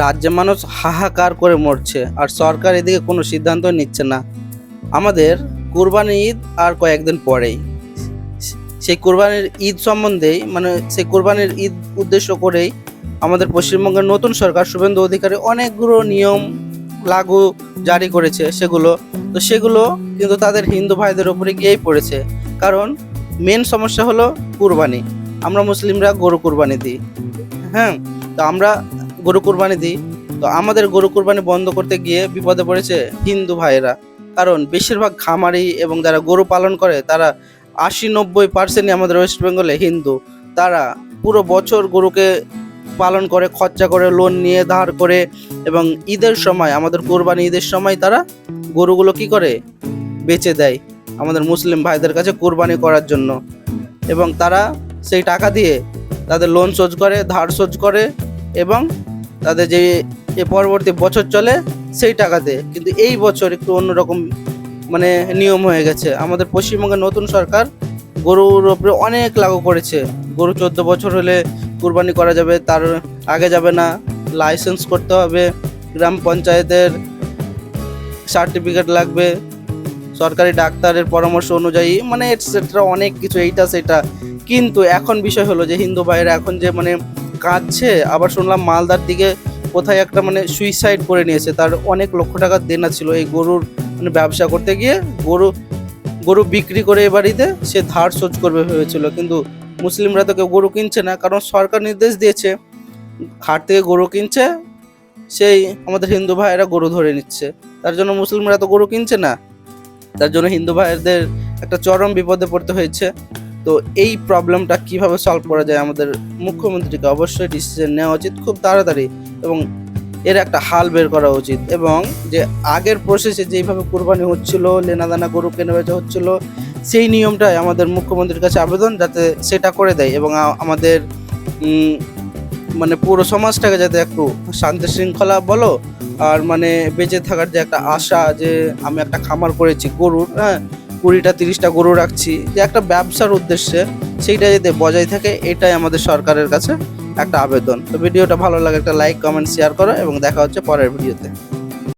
রাজ্যে মানুষ হাহাকার করে মরছে, আর সরকার এদিকে কোনো সিদ্ধান্ত নিচ্ছে না। আমাদের কুরবানি ঈদ আর কয়েকদিন পরেই। সেই কুরবানির ঈদ সম্বন্ধেই, মানে সেই কুরবানির ঈদ উদ্দেশ্য করেই আমাদের পশ্চিমবঙ্গের নতুন সরকার শুভেন্দু অধিকারী অনেকগুলো নিয়ম লাগু জারি করেছে। সেগুলো কিন্তু তাদের হিন্দু ভাইদের উপরে গিয়েই পড়েছে। কারণ মেন সমস্যা হলো কুরবানি। আমরা মুসলিমরা গরু কুরবানি দিই, হ্যাঁ, তো আমরা গরু কুরবানি দিই, তো আমাদের গরু কুরবানি বন্ধ করতে গিয়ে বিপদে পড়েছে হিন্দু ভাইয়েরা। কারণ বেশিরভাগ খামারি এবং যারা গরু পালন করে তারা 80-90% আমাদের ওয়েস্ট বেঙ্গলে হিন্দু। তারা পুরো বছর গরুকে পালন করে, খরচা করে, লোন নিয়ে ধার করে, এবং ঈদের সময়, আমাদের কোরবানি ঈদের সময় তারা গরুগুলো কি করে বেচে দেয় আমাদের মুসলিম ভাইদের কাছে কোরবানি করার জন্য। এবং তারা সেই টাকা দিয়ে তাদের লোন শোধ করে, ধার শোধ করে, এবং তাদের যে পরবর্তী বছর চলে সেই টাকাতে। কিন্তু এই বছর একটু অন্যরকম মানে নিয়ম হয়ে গেছে। আমাদের পশ্চিমবঙ্গের নতুন সরকার গরুর ওপরে অনেক লাগু করেছে। গরু 14 বছর হলে কুরবানি করা যাবে, তার আগে যাবে না, লাইসেন্স করতে হবে, গ্রাম পঞ্চায়েতের সার্টিফিকেট লাগবে, সরকারি ডাক্তারের পরামর্শ অনুযায়ী, মানে এটসেট্রা অনেক কিছু, এইটা সেটা। কিন্তু এখন বিষয় হলো যে হিন্দু ভাইয়েরা এখন যে মানে কাঁদছে। আবার শুনলাম মালদার দিকে কোথায় একটা মানে সুইসাইড করে নিয়েছে, তার অনেক লক্ষ টাকার দেনা ছিল এই গরুর মানে ব্যবসা করতে গিয়ে। গরু বিক্রি করে এ বাড়িতে সে ধার শোধ করবে ভেবেছিল। কিন্তু মুসলিমরা তো কেউ গরু কিনছে না, কারণ সরকার নির্দেশ দিয়েছে হাট থেকে গরু কিনছে, সেই আমাদের হিন্দু ভাইয়েরা গরু ধরে নিচ্ছে। তার জন্য মুসলিমরা তো গরু কিনছে না, তার জন্য হিন্দু ভাইদের একটা চরম বিপদে পড়তে হয়েছে। তো এই প্রবলেমটা কিভাবে সলভ করা যায়, আমাদের মুখ্যমন্ত্রীকে অবশ্যই ডিসিশন নেওয়া উচিত খুব তাড়াতাড়ি, এবং এর একটা হাল বের করা উচিত। এবং যে আগের প্রসেসে যেইভাবে কুরবানি হচ্ছিল, লেনাদানা গরু কেনা বেচা হচ্ছিল, সেই নিয়মটাই আমাদের মুখ্যমন্ত্রীর কাছে আবেদন, যাতে সেটা করে দেয়, এবং আমাদের মানে পুরো সমাজটাকে যাতে একটু শান্তি শৃঙ্খলা বলো, আর মানে বেঁচে থাকার যে একটা আশা, যে আমি একটা খামার করেছি গরুর, হ্যাঁ, 20-30টা গরু রাখছি, যে একটা ব্যবসার উদ্দেশ্যে, সেইটা যাতে বজায় থাকে, এটাই আমাদের সরকারের কাছে একটা আবেদন। তো ভিডিওটা ভালো লাগে একটা লাইক, কমেন্ট, শেয়ার করো, এবং দেখা হচ্ছে পরের ভিডিওতে।